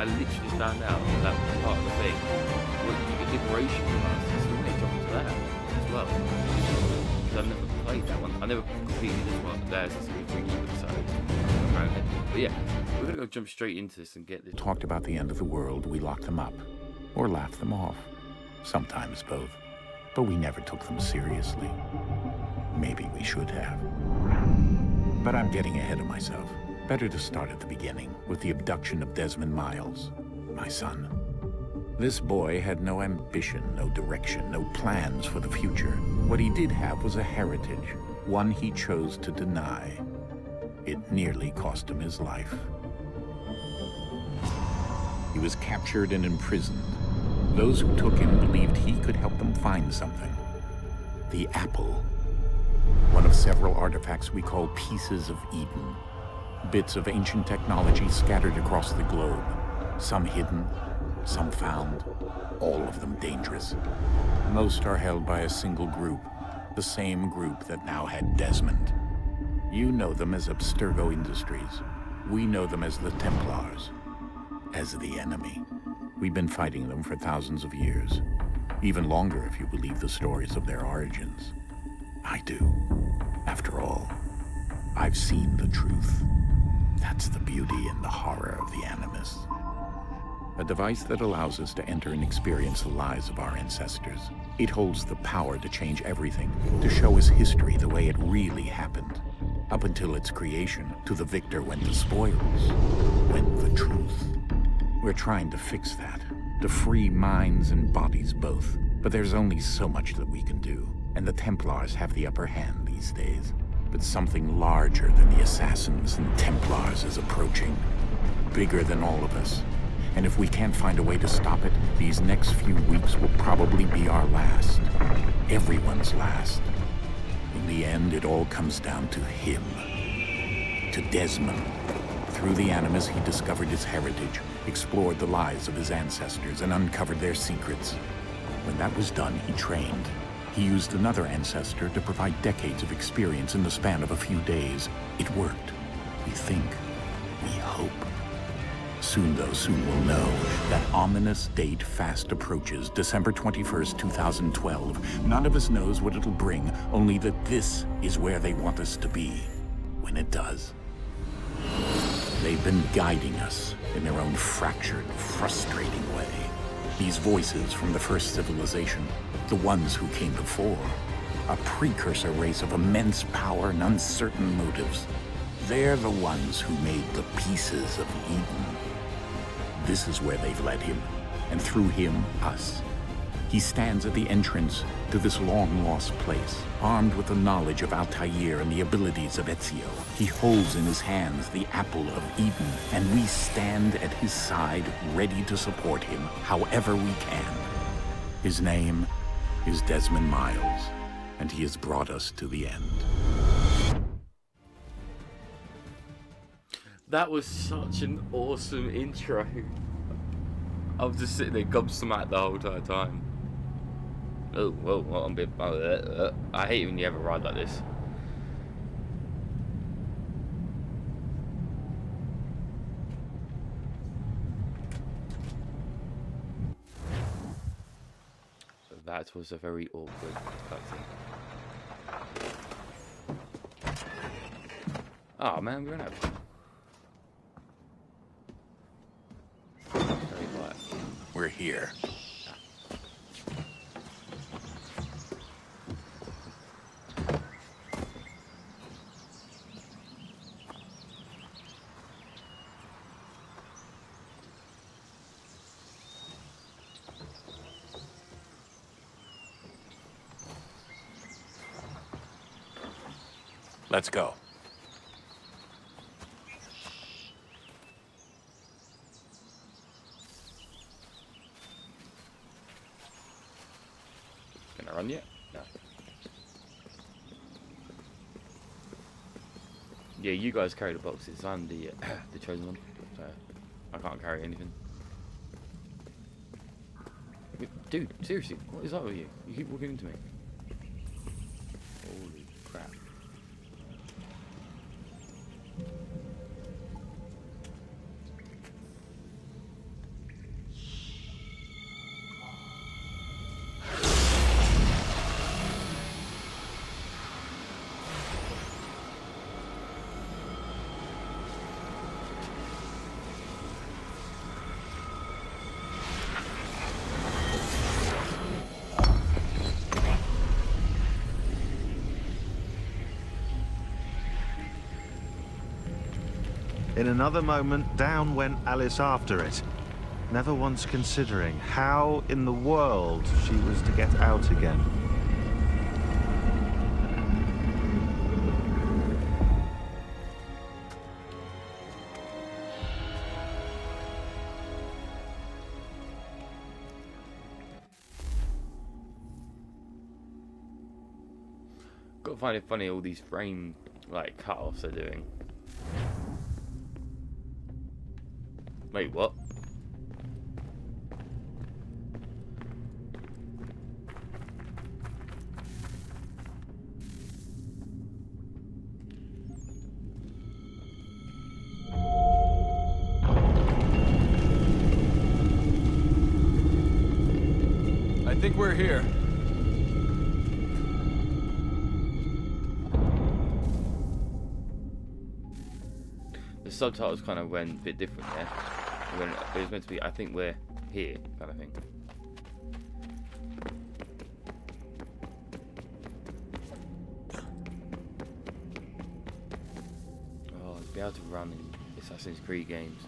I literally found out that was part of the thing. Well, you get liberation class, so we may jump into that as well. Because I've never played that one. I never completed this one. There's a free episode, apparently. But yeah, we're gonna go jump straight into this and get this. Talked about the end of the world, we locked them up. Or laughed them off. Sometimes both. But we never took them seriously. Maybe we should have. But I'm getting ahead of myself. Better to start at the beginning, with the abduction of Desmond Miles, my son. This boy had no ambition, no direction, no plans for the future. What he did have was a heritage, one he chose to deny. It nearly cost him his life. He was captured and imprisoned. Those who took him believed he could help them find something. The apple. One of several artifacts we call pieces of Eden. Bits of ancient technology scattered across the globe. Some hidden, some found, all of them dangerous. Most are held by a single group, the same group that now had Desmond. You know them as Abstergo Industries. We know them as the Templars, as the enemy. We've been fighting them for thousands of years, even longer if you believe the stories of their origins. I do. After all, I've seen the truth. That's the beauty and the horror of the Animus. A device that allows us to enter and experience the lives of our ancestors. It holds the power to change everything, to show us history the way it really happened. Up until its creation, to the victor went the spoils, went the truth. We're trying to fix that, to free minds and bodies both. But there's only so much that we can do, and the Templars have the upper hand these days. But something larger than the Assassins and Templars is approaching, bigger than all of us. And if we can't find a way to stop it, these next few weeks will probably be our last. Everyone's last. In the end, it all comes down to him. To Desmond. Through the Animus, he discovered his heritage, explored the lives of his ancestors, and uncovered their secrets. When that was done, he trained. He used another ancestor to provide decades of experience in the span of a few days. It worked. We think. We hope. Soon, though, soon we'll know. That ominous date fast approaches, December 21st, 2012. None of us knows what it'll bring, only that this is where they want us to be, when it does. They've been guiding us in their own fractured, frustrating way. These voices from the first civilization, the ones who came before, a precursor race of immense power and uncertain motives. They're the ones who made the pieces of Eden. This is where they've led him, and through him, us. He stands at the entrance to this long-lost place, armed with the knowledge of Altair and the abilities of Ezio. He holds in his hands the apple of Eden, and we stand at his side, ready to support him however we can. His name is Desmond Miles, and he has brought us to the end. That was such an awesome intro. I was just sitting there gobsmacked the whole entire time. Oh, whoa, well, I'm a bit... I hate when you ever ride like this. So that was a very awkward cutscene. Oh man, we're gonna have... We're here. Let's go. Gonna run yet? No. Yeah, you guys carry the boxes. I'm the chosen one, so I can't carry anything. Dude, seriously, what is up with you? You keep walking into me. Holy crap. In another moment, down went Alice after it, never once considering how in the world she was to get out again. Gotta find it funny all these frame like cut-offs are doing. Wait, what? I think we're here. The subtitles kind of went a bit different there. When it was meant to be, I think we're here, kind of thing. Oh, to be able to run in Assassin's Creed games.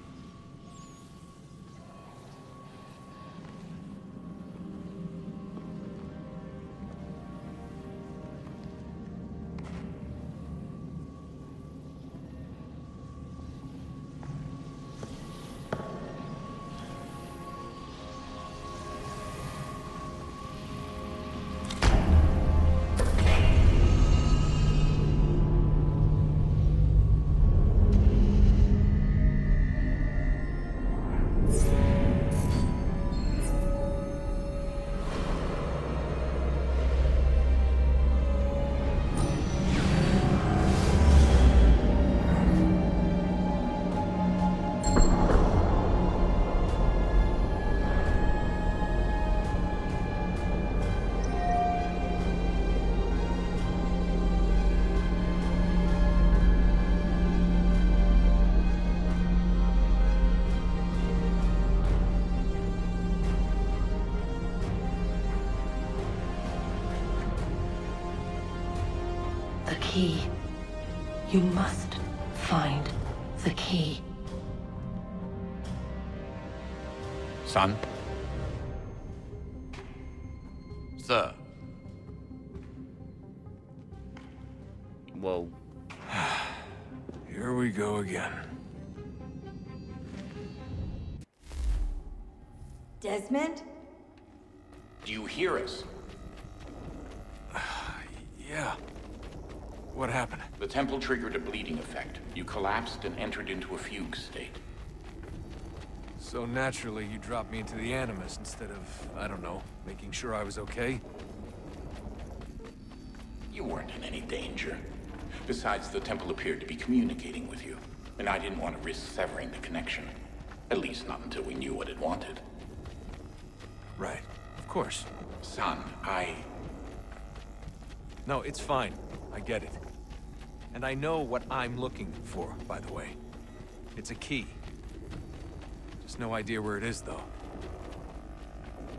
The key. You must find the key. Son? Sir. Whoa. Here we go again. Desmond? Do you hear us? Yeah. What happened? The temple triggered a bleeding effect. You collapsed and entered into a fugue state. So naturally, you dropped me into the Animus instead of, I don't know, making sure I was okay? You weren't in any danger. Besides, the temple appeared to be communicating with you, and I didn't want to risk severing the connection. At least not until we knew what it wanted. Right. Of course. Son, No, it's fine. I get it. And I know what I'm looking for, by the way. It's a key. Just no idea where it is, though.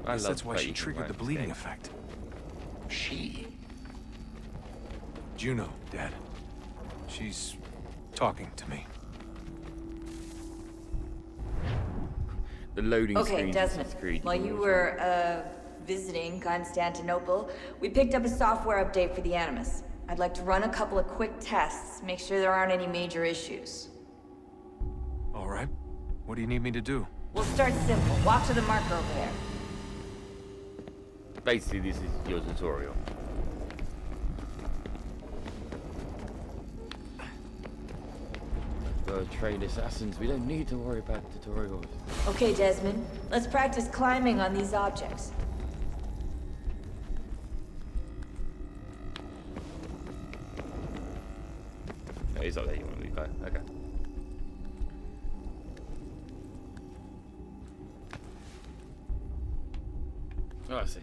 I love That's why that she you can triggered write the this bleeding game. effect. She? Juno, Dad. She's talking to me. The loading Okay, screens. Desmond. Assassin's Creed While you always were visiting Constantinople, we picked up a software update for the Animus. I'd like to run a couple of quick tests, make sure there aren't any major issues. All right. What do you need me to do? We'll start simple. Walk to the marker over there. Basically, this is your tutorial. Trained assassins, we don't need to worry about tutorials. Okay, Desmond. Let's practice climbing on these objects. Oh, he's up there, you want to be go. Okay. Oh, I see.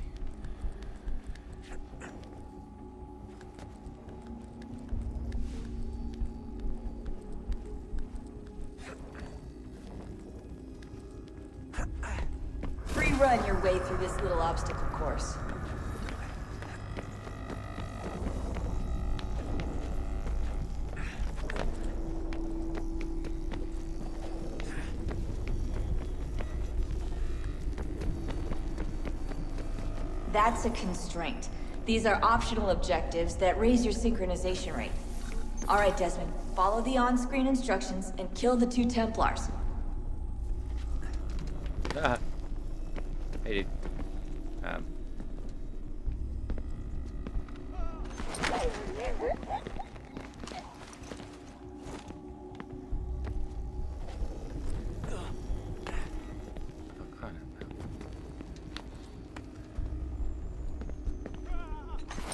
Free run your way through this little obstacle course. That's a constraint. These are optional objectives that raise your synchronization rate. Alright, Desmond, follow the on-screen instructions and kill the 2 Templars. Hey, dude.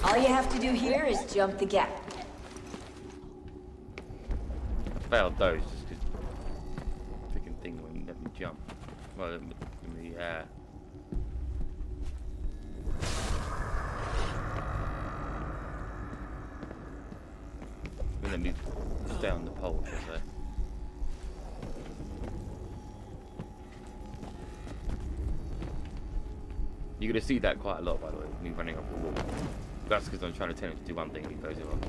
All you have to do here is jump the gap. I failed those just because the freaking thing wouldn't let me jump. Well, in the wouldn't let me stay on the pole, per se. You're gonna see that quite a lot, by the way, me running up the wall. That's because I'm trying to tell him to do one thing and he goes it wrong.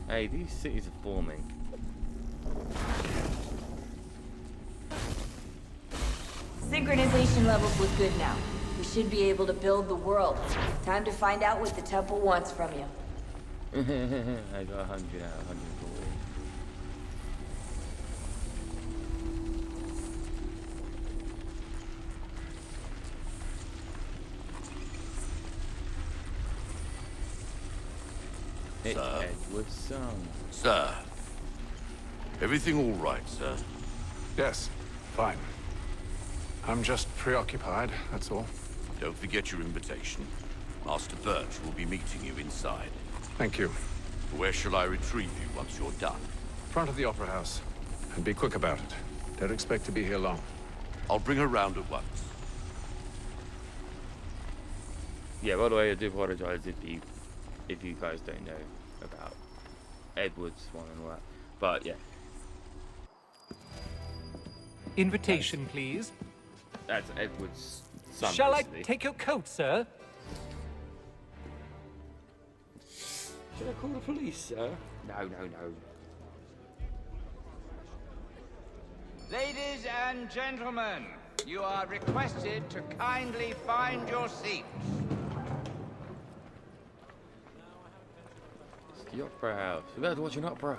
Hey, these cities are forming. Synchronization levels look good now. We should be able to build the world. Time to find out what the temple wants from you. I got 100 out of 140. It's Edward's son. Sir. Everything all right, sir? Yes, fine. I'm just preoccupied, that's all. Don't forget your invitation. Master Birch will be meeting you inside. Thank you. Where shall I retrieve you once you're done? Front of the Opera House. And be quick about it. Don't expect to be here long. I'll bring her round at once. Yeah, by the way, I do apologise if you guys don't know about Edward's one and all that. But yeah. Invitation, please. That's Edward's son. Shall basically. I take your coat, sir? Should I call the police, sir? No. Ladies and gentlemen, you are requested to kindly find your seats. It's the Opera House. We're about to watch an opera.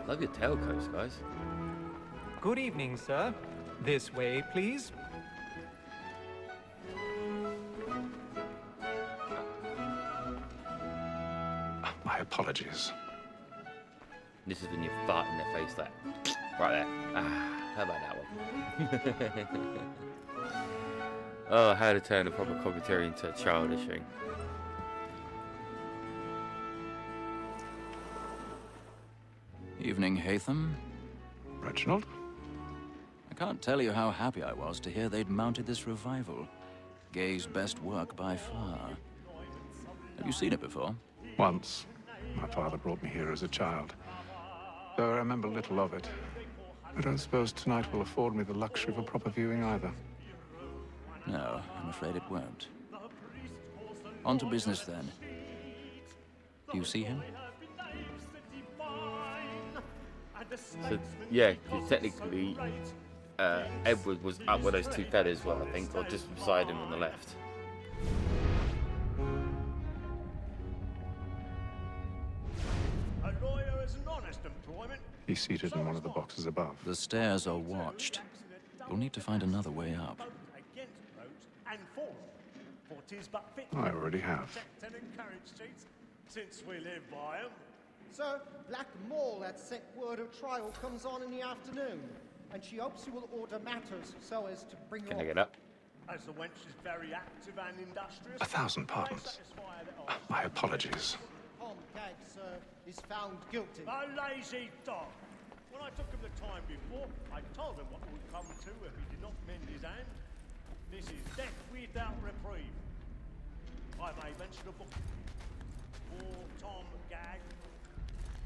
Love your tailcoats, guys. Good evening, sir. This way, please. My apologies. This is when you fart in their face, like right there. How about that one? Oh, how to turn a proper commentary into a childish thing. Evening, Hatham. Reginald? I can't tell you how happy I was to hear they'd mounted this revival. Gay's best work by far. Have you seen it before? Once. My father brought me here as a child. Though I remember little of it. I don't suppose tonight will afford me the luxury of a proper viewing either. No, I'm afraid it won't. On to business, then. Do you see him? So yeah, 'cause technically Edward was up where those two feathers were, I think, or just beside him on the left. A lawyer is an honest employment. He's seated in one of the boxes above. The stairs are watched. You'll need to find another way up. Against roads and for for 'tis but fit I already have. protect and encourage streets, since we live by 'em. Sir, Black Mall had sent word of trial comes on in the afternoon, and she hopes you will order matters so as to bring Can you I get up? As the wench is very active and industrious. 1,000 pardons. My apologies. Tom Gag, sir, is found guilty. A lazy dog. When I took him the time before, I told him what would come to if he did not mend his hand. This is death without reprieve. I may mention a book for Tom Gag.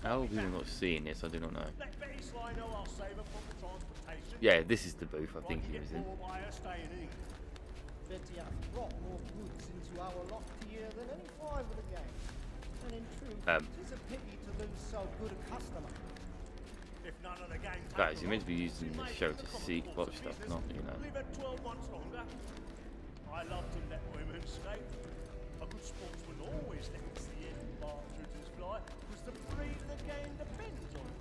How have we not seen this? I do not know. Let Betty Sly know I'll save her from the transportation. Yeah, this is the booth I think he was in. By her staying in England. Betty has brought more goods into our locked year than any five of the gang. And in truth, it is a pity to lose so good a customer. If none of the gang Guys, you're meant to be using the show to see watch stuff, not, you know. Leave it 12 months longer. I love to let women escape. A good sportsman always lets the end partridges fly, because the breed of the game depends on it.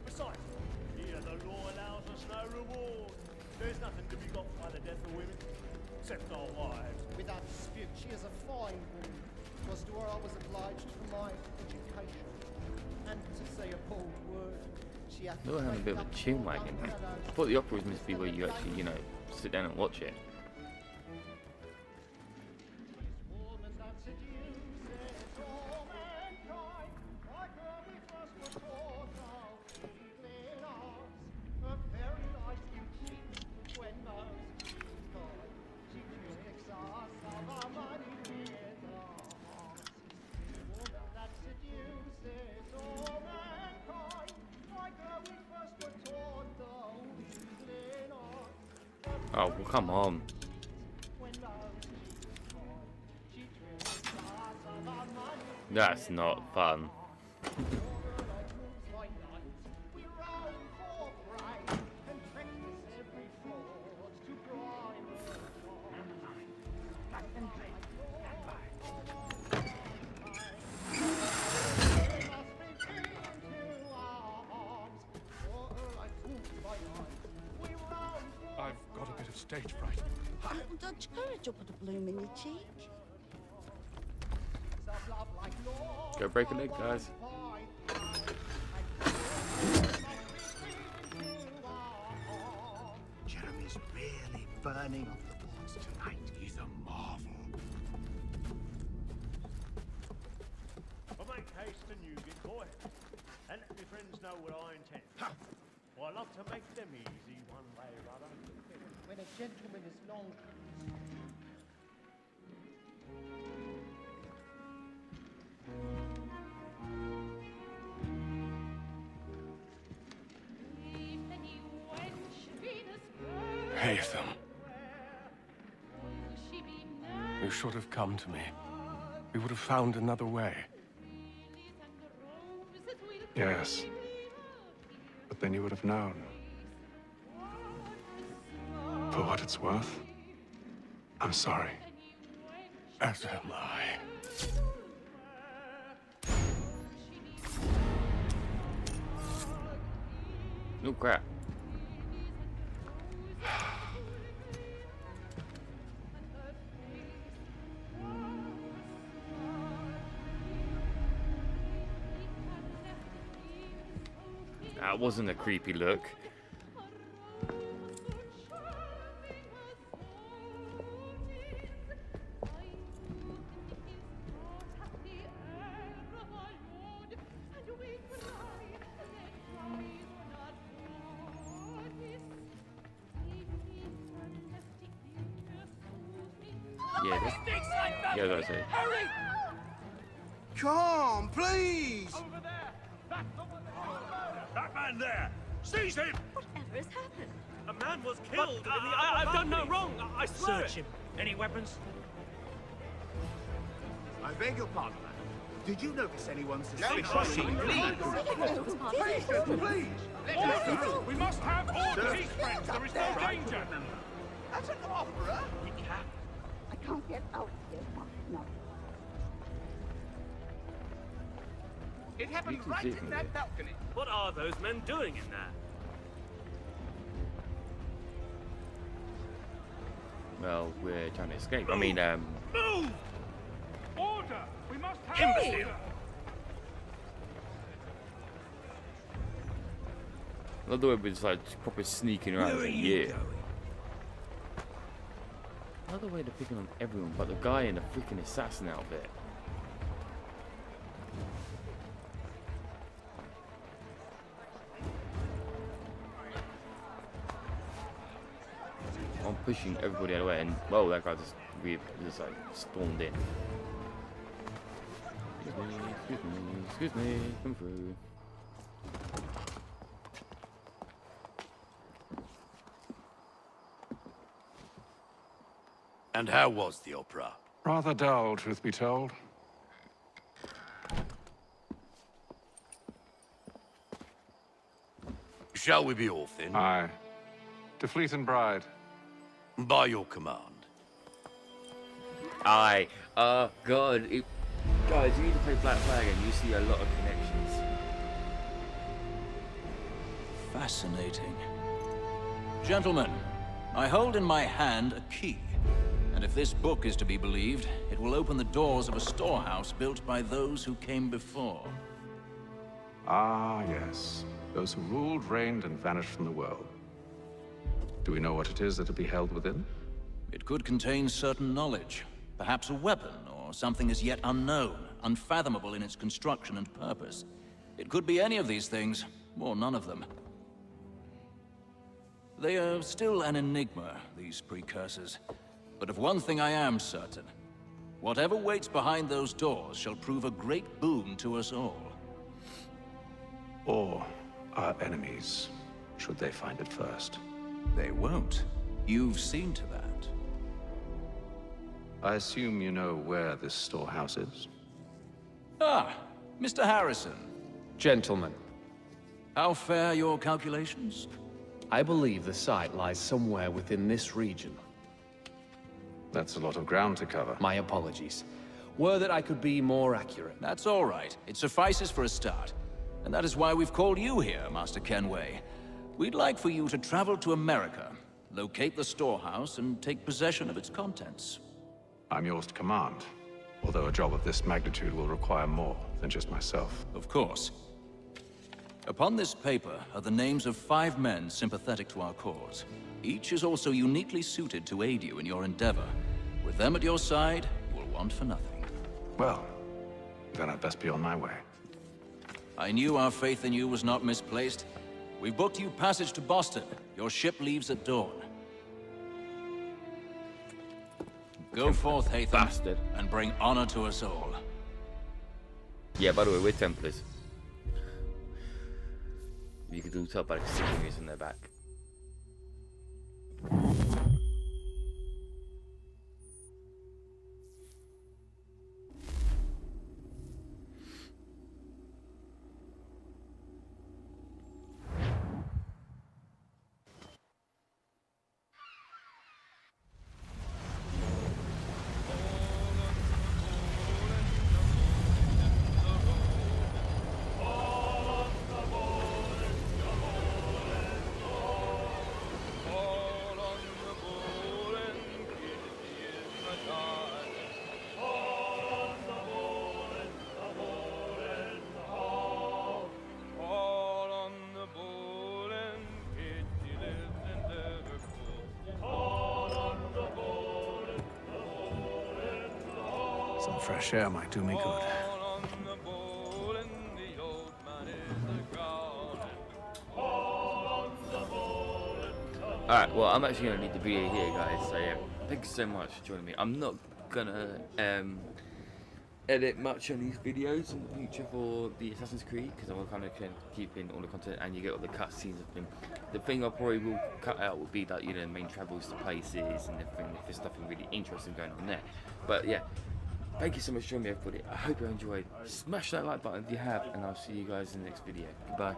Besides, here the law allows us no reward. There's nothing to be got by the death of women, except our wives. Without dispute, she is a fine woman. Was to her I was obliged for my education. And to say a bold word, she hath They were having a bit of a chin wagging. I thought the opera was meant to be where you actually, you know, sit down and watch it. Oh, well, come on. That's not fun. I've got a bit of stage fright. Don't you courage or put a bloom in your cheek? Go break a leg, guys. Jeremy's really burning off the boards tonight. He's a marvel. Well, make haste to Newgate, boy. And let my friends know what I intend. Well, I love to make them easy one way or other. When a gentleman is long... Haytham. You should have come to me. We would have found another way. Yes. But then you would have known. For what it's worth, I'm sorry. As am I. No crap. That wasn't a creepy look. Yeah, that's it. Hurry! Come, please! Over there! That man there! Seize him! Whatever has happened? A man was killed in the I've done no wrong, I swear. Search him. Any weapons? I beg your pardon, man. Did you notice anyone suspicious? Please! We must have order, these friends. There is no danger. That's an opera. We can. I can't get out here. No. It happened right in that balcony. What are those men doing in there? Well, we're trying to escape. I mean, Move! Order! We must have order! not the way we're just like proper sneaking around as a year. Another way they're picking on everyone but the guy in the freaking assassin outfit. I'm pushing everybody out of the way and well that guy just like stormed in. Excuse me, come through. And how was the opera? Rather dull, truth be told. Shall we be off then? Aye. To Fleet and Bride. By your command. Aye. God. Guys, you need to play Black Flag and you see a lot of connections. Fascinating. Gentlemen, I hold in my hand a key. And if this book is to be believed, it will open the doors of a storehouse built by those who came before. Ah, yes. Those who ruled, reigned, and vanished from the world. Do we know what it is that'll be held within? It could contain certain knowledge. Perhaps a weapon, or something as yet unknown, unfathomable in its construction and purpose. It could be any of these things, or none of them. They are still an enigma, these precursors. But of one thing I am certain. Whatever waits behind those doors shall prove a great boon to us all. Or our enemies, should they find it first. They won't. You've seen to that. I assume you know where this storehouse is? Ah, Mr. Harrison. Gentlemen, How fare your calculations? I believe the site lies somewhere within this region. That's a lot of ground to cover. My apologies. Were that I could be more accurate. That's all right. It suffices for a start. And that is why we've called you here, Master Kenway. We'd like for you to travel to America, locate the storehouse, and take possession of its contents. I'm yours to command. Although a job of this magnitude will require more than just myself. Of course. Upon this paper are the names of 5 men sympathetic to our cause. Each is also uniquely suited to aid you in your endeavor. With them at your side, you will want for nothing. Well, then I'd best be on my way. I knew our faith in you was not misplaced. We've booked you passage to Boston. Your ship leaves at dawn. Go forth, Hatham, Bastard. and bring honor to us all. Yeah, by the way, we're Templars. You can all tell by the signatures in their back. Some fresh air might do me good. Alright, well, I'm actually going to leave the video here, guys. So, yeah, thank you so much for joining me. I'm not going to edit much on these videos in the future for the Assassin's Creed, because I'm kind of keeping all the content and you get all the cutscenes of them. The thing I probably will cut out will be that, you know, main travels to places and everything, if there's nothing really interesting going on there. But, yeah, thank you so much for joining me, everybody. I hope you enjoyed. Smash that like button if you have, and I'll see you guys in the next video. Goodbye.